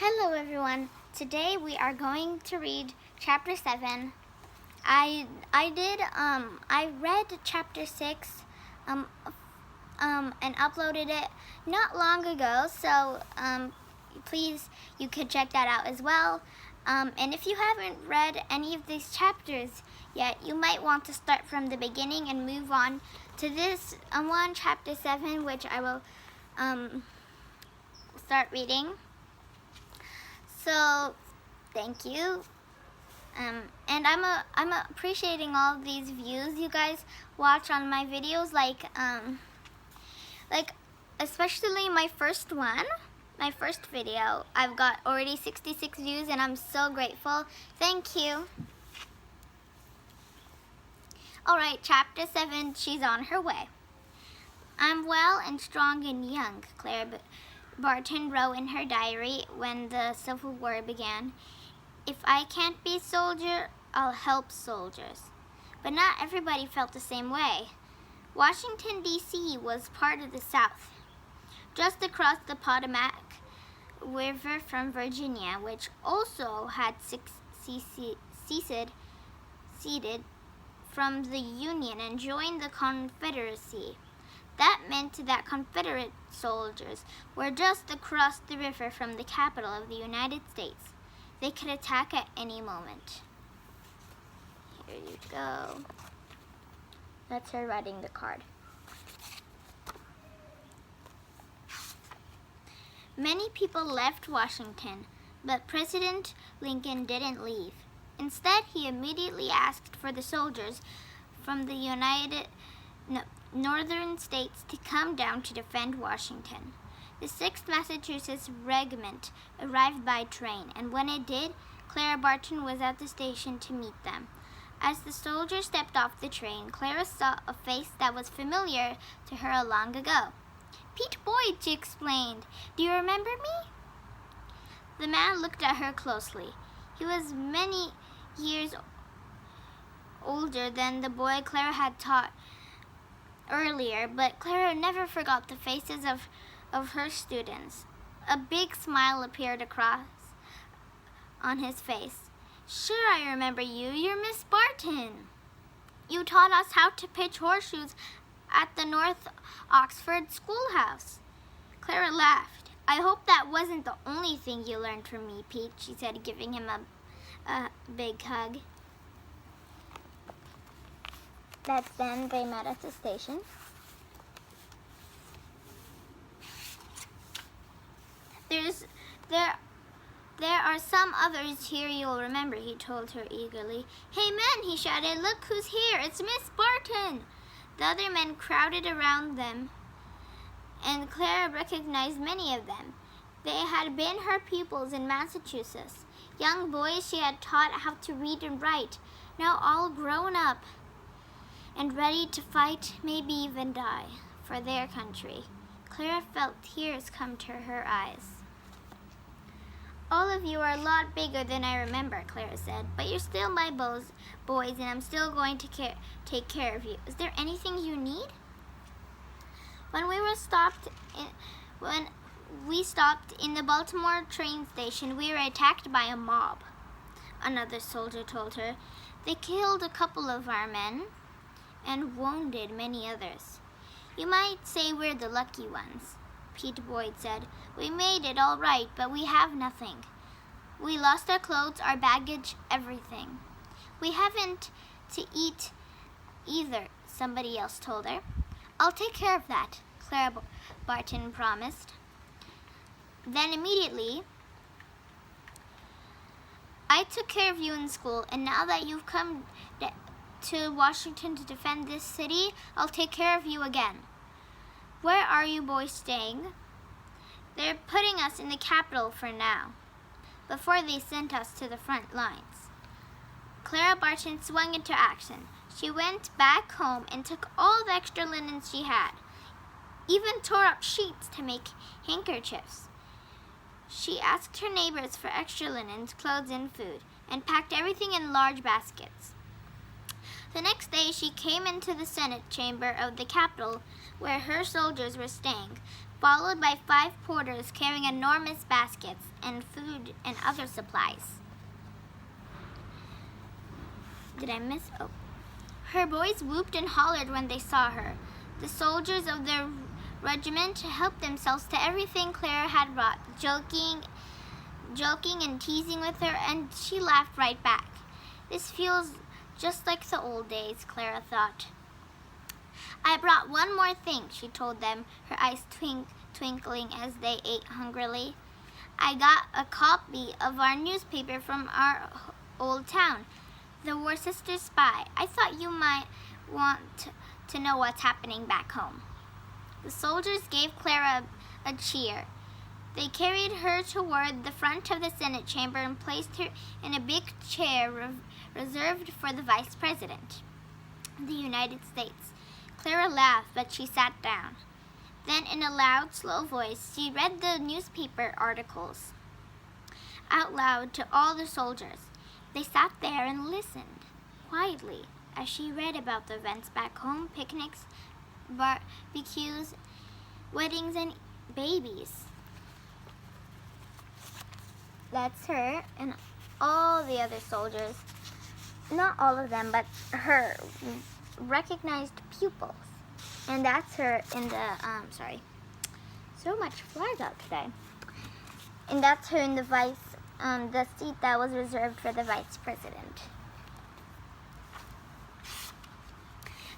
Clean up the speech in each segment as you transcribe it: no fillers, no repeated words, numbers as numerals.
Hello everyone. Today we are going to read chapter 7. I read chapter 6 and uploaded it not long ago, so please you could check that out as well. And if you haven't read any of these chapters yet, you might want to start from the beginning and move on to this one, chapter 7, which I will start reading. So, thank you. And I'm appreciating all of these views you guys watch on my videos, like especially my first video. I've got already 66 views and I'm so grateful. Thank you. Alright, chapter 7, she's on her way. I'm well and strong and young, Clara Barton wrote in her diary when the Civil War began. If I can't be a soldier, I'll help soldiers. But not everybody felt the same way. Washington, D.C. was part of the South, just across the Potomac River from Virginia, which also had seceded from the Union and joined the Confederacy. That meant that Confederate soldiers were just across the river from the capital of the United States. They could attack at any moment. Here you go. That's her writing the card. Many people left Washington, but President Lincoln didn't leave. Instead, he immediately asked for the soldiers from the northern states to come down to defend Washington. The 6th Massachusetts Regiment arrived by train, and when it did, Clara Barton was at the station to meet them. As the soldiers stepped off the train, Clara saw a face that was familiar to her long ago. "Pete Boyd," she explained. "Do you remember me?" The man looked at her closely. He was many years older than the boy Clara had taught earlier, but Clara never forgot the faces of her students. A big smile appeared across on his face. "Sure, I remember you. You're Miss Barton. You taught us how to pitch horseshoes at the North Oxford schoolhouse." Clara laughed. "I hope that wasn't the only thing you learned from me, Pete," she said, giving him a big hug. Then they met at the station. There are some others here you'll remember," he told her eagerly. "Hey men," he shouted, "look who's here. It's Miss Barton." The other men crowded around them, and Clara recognized many of them. They had been her pupils in Massachusetts, young boys she had taught how to read and write, now all grown up and ready to fight, maybe even die, for their country. Clara felt tears come to her eyes. "All of you are a lot bigger than I remember," Clara said, "but you're still my boys, and I'm still going to take care of you. Is there anything you need?" When we stopped in the Baltimore train station, we were attacked by a mob," another soldier told her. "They killed a couple of our men and wounded many others. You might say we're the lucky ones," Pete Boyd said. "We made it all right, but we have nothing. We lost our clothes, our baggage, everything. We haven't to eat either," somebody else told her. "I'll take care of that," Clara Barton promised. Then immediately, "I took care of you in school, and now that you've come to Washington to defend this city, I'll take care of you again. Where are you boys staying?" "They're putting us in the capital for now, before they sent us to the front lines." Clara Barton swung into action. She went back home and took all the extra linens she had, even tore up sheets to make handkerchiefs. She asked her neighbors for extra linens, clothes, and food, and packed everything in large baskets. The next day, she came into the Senate chamber of the Capitol, where her soldiers were staying. followed by 5 porters carrying enormous baskets and food and other supplies. Did I miss? Oh. Her boys whooped and hollered when they saw her. The soldiers of their regiment helped themselves to everything Clara had brought, joking and teasing with her, and she laughed right back. This feels just like the old days, Clara thought. I brought one more thing, she told them, her eyes twinkling as they ate hungrily. I got a copy of our newspaper from our old town, the Worcester Spy. I thought you might want to know what's happening back home. The soldiers gave Clara a cheer. They carried her toward the front of the Senate chamber and placed her in a big chair reserved for the Vice President of the United States. Clara laughed, but she sat down. Then, in a loud, slow voice, she read the newspaper articles out loud to all the soldiers. They sat there and listened quietly as she read about the events back home, picnics, barbecues, weddings, and babies. That's her and all the other soldiers, not all of them, but her recognized pupils. And that's her in the, so much flies out today. And that's her in the the seat that was reserved for the Vice President.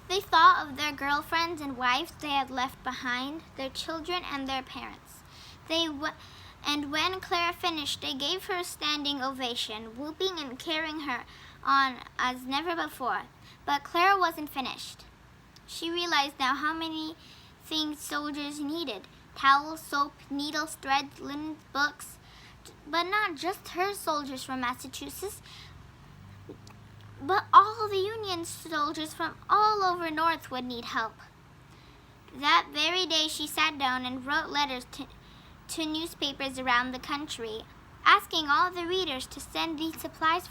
They thought of their girlfriends and wives they had left behind, their children and their parents. And when Clara finished, they gave her a standing ovation, whooping and carrying her on as never before. But Clara wasn't finished. She realized now how many things soldiers needed: towels, soap, needles, threads, linen, books. But not just her soldiers from Massachusetts, but all the Union soldiers from all over North would need help. That very day she sat down and wrote letters to newspapers around the country, asking all the readers to send these supplies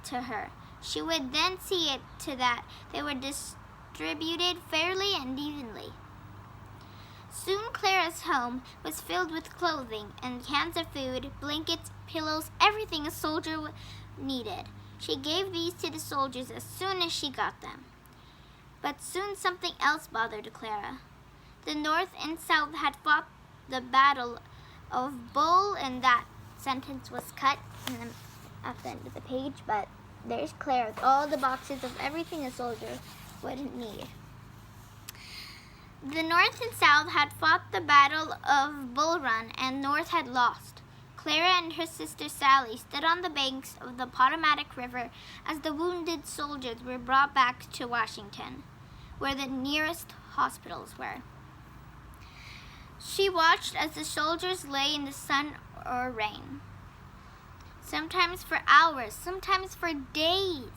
to her. She would then see it to that they were distributed fairly and evenly. Soon Clara's home was filled with clothing and cans of food, blankets, pillows, everything a soldier needed. She gave these to the soldiers as soon as she got them. But soon something else bothered Clara. The North and South had fought the Battle of Bull, and that sentence was cut at the end of the page, but there's Clara with all the boxes of everything a soldier would need. The North and South had fought the Battle of Bull Run, and North had lost. Clara and her sister Sally stood on the banks of the Potomac River as the wounded soldiers were brought back to Washington, where the nearest hospitals were. She watched as the soldiers lay in the sun or rain, sometimes for hours, sometimes for days,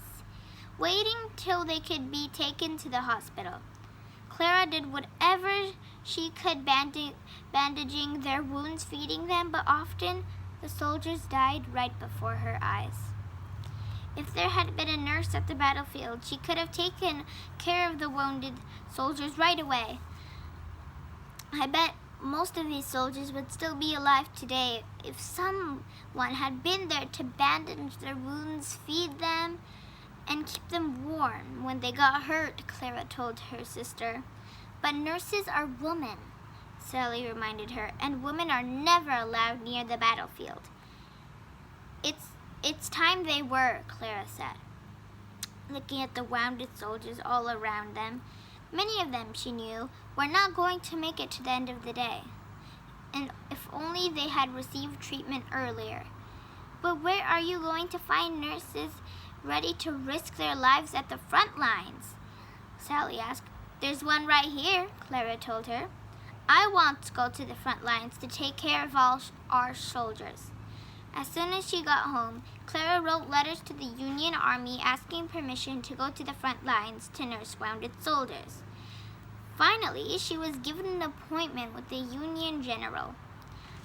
waiting till they could be taken to the hospital. Clara did whatever she could, bandaging their wounds, feeding them, but often the soldiers died right before her eyes. If there had been a nurse at the battlefield, she could have taken care of the wounded soldiers right away. I bet most of these soldiers would still be alive today if someone had been there to bandage their wounds, feed them, and keep them warm when they got hurt, Clara told her sister. But nurses are women, Sally reminded her, and women are never allowed near the battlefield. It's time they were, Clara said, looking at the wounded soldiers all around them. Many of them, she knew, were not going to make it to the end of the day. And if only they had received treatment earlier. But where are you going to find nurses ready to risk their lives at the front lines? Sally asked. There's one right here, Clara told her. I want to go to the front lines to take care of all our soldiers. As soon as she got home, Clara wrote letters to the Union Army asking permission to go to the front lines to nurse wounded soldiers. Finally, she was given an appointment with the Union general.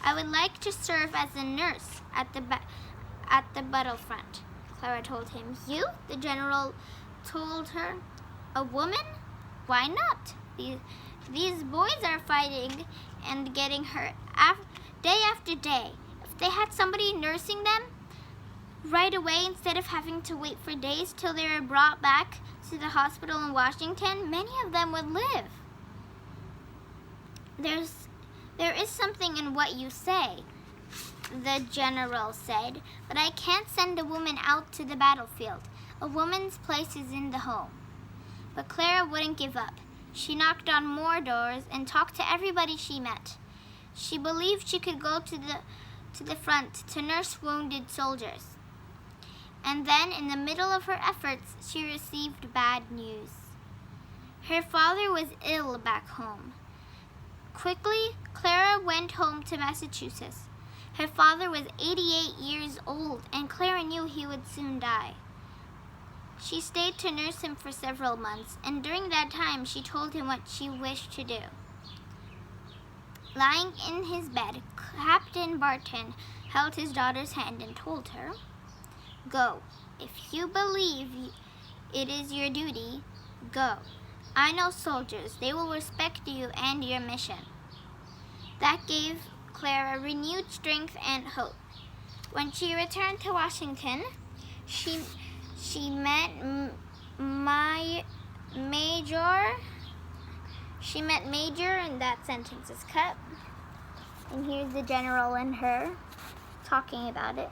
I would like to serve as a nurse at the battlefront, Clara told him. You? The general told her. A woman? Why not? The These boys are fighting and getting hurt day after day. If they had somebody nursing them right away instead of having to wait for days till they were brought back to the hospital in Washington, many of them would live. There is something in what you say, the general said, but I can't send a woman out to the battlefield. A woman's place is in the home. But Clara wouldn't give up. She knocked on more doors and talked to everybody she met. She believed she could go to the front to nurse wounded soldiers. And then, in the middle of her efforts, she received bad news. Her father was ill back home. Quickly, Clara went home to Massachusetts. Her father was 88 years old, and Clara knew he would soon die. She stayed to nurse him for several months, and during that time, she told him what she wished to do. Lying in his bed, Captain Barton held his daughter's hand and told her, "Go. If you believe it is your duty, go. I know soldiers. They will respect you and your mission." That gave Clara renewed strength and hope. When she returned to Washington, she met Major, and that sentence is cut. And here's the general and her talking about it.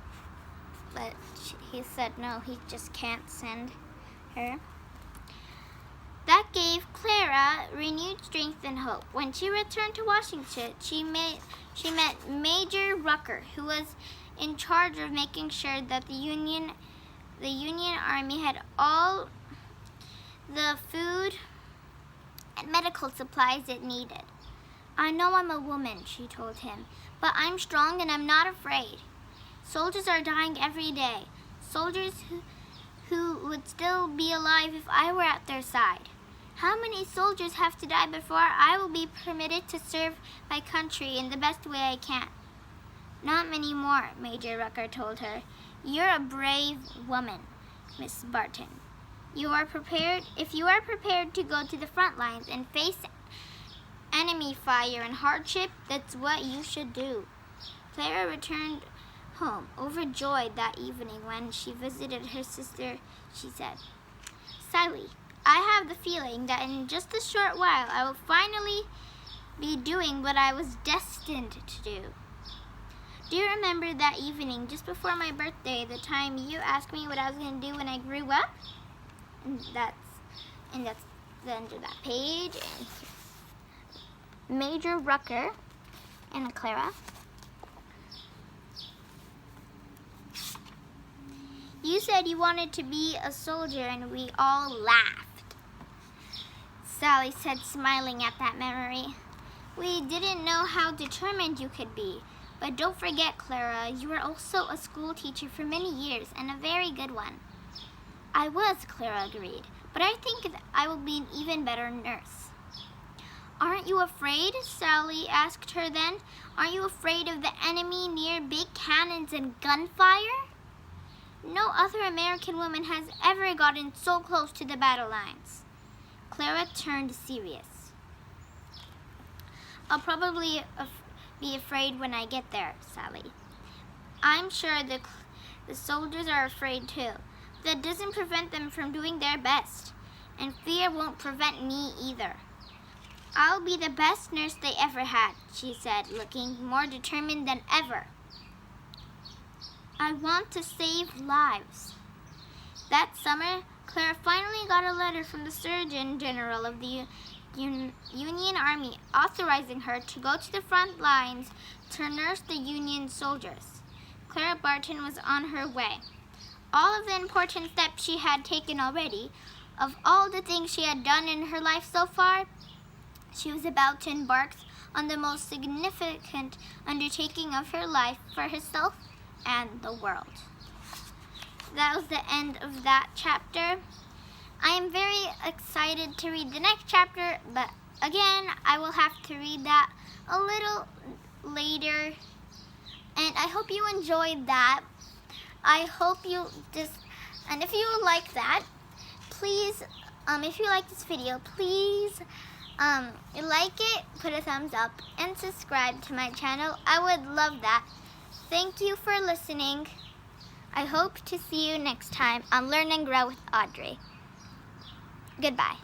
But he said no, he just can't send her. That gave Clara renewed strength and hope. When she returned to Washington, she met Major Rucker, who was in charge of making sure that the Union Army had all the food and medical supplies it needed. "I know I'm a woman," she told him, "but I'm strong and I'm not afraid. Soldiers are dying every day. Soldiers who would still be alive if I were at their side. How many soldiers have to die before I will be permitted to serve my country in the best way I can?" "Not many more," Major Rucker told her. "You're a brave woman, Miss Barton. If you are prepared to go to the front lines and face enemy fire and hardship, that's what you should do." Clara returned home, overjoyed that evening when she visited her sister. She said, "Sally, I have the feeling that in just a short while I will finally be doing what I was destined to do. Do you remember that evening just before my birthday, the time you asked me what I was going to do when I grew up?" And that's the end of that page. And Major Rucker and Clara. "You said you wanted to be a soldier, and we all laughed," Sally said, smiling at that memory. "We didn't know how determined you could be. But don't forget, Clara, you were also a school teacher for many years, and a very good one." "I was," Clara agreed, "but I think I will be an even better nurse." "Aren't you afraid?" Sally asked her then. "Aren't you afraid of the enemy near big cannons and gunfire?" "No other American woman has ever gotten so close to the battle lines." Clara turned serious. "I'll probably be afraid when I get there, Sally. I'm sure the soldiers are afraid too. That doesn't prevent them from doing their best, and fear won't prevent me either. I'll be the best nurse they ever had," she said, looking more determined than ever. "I want to save lives." That summer, Clara finally got a letter from the Surgeon General of the Union Army authorizing her to go to the front lines to nurse the Union soldiers. Clara Barton was on her way. All of the important steps she had taken already, of all the things she had done in her life so far, she was about to embark on the most significant undertaking of her life for herself and the world. That was the end of that chapter. I am very excited to read the next chapter, but again, I will have to read that a little later. And I hope you enjoyed that. I hope you and if you like that, please, if you like this video, please like it, put a thumbs up, and subscribe to my channel. I would love that. Thank you for listening. I hope to see you next time on Learn and Grow with Audrey. Goodbye.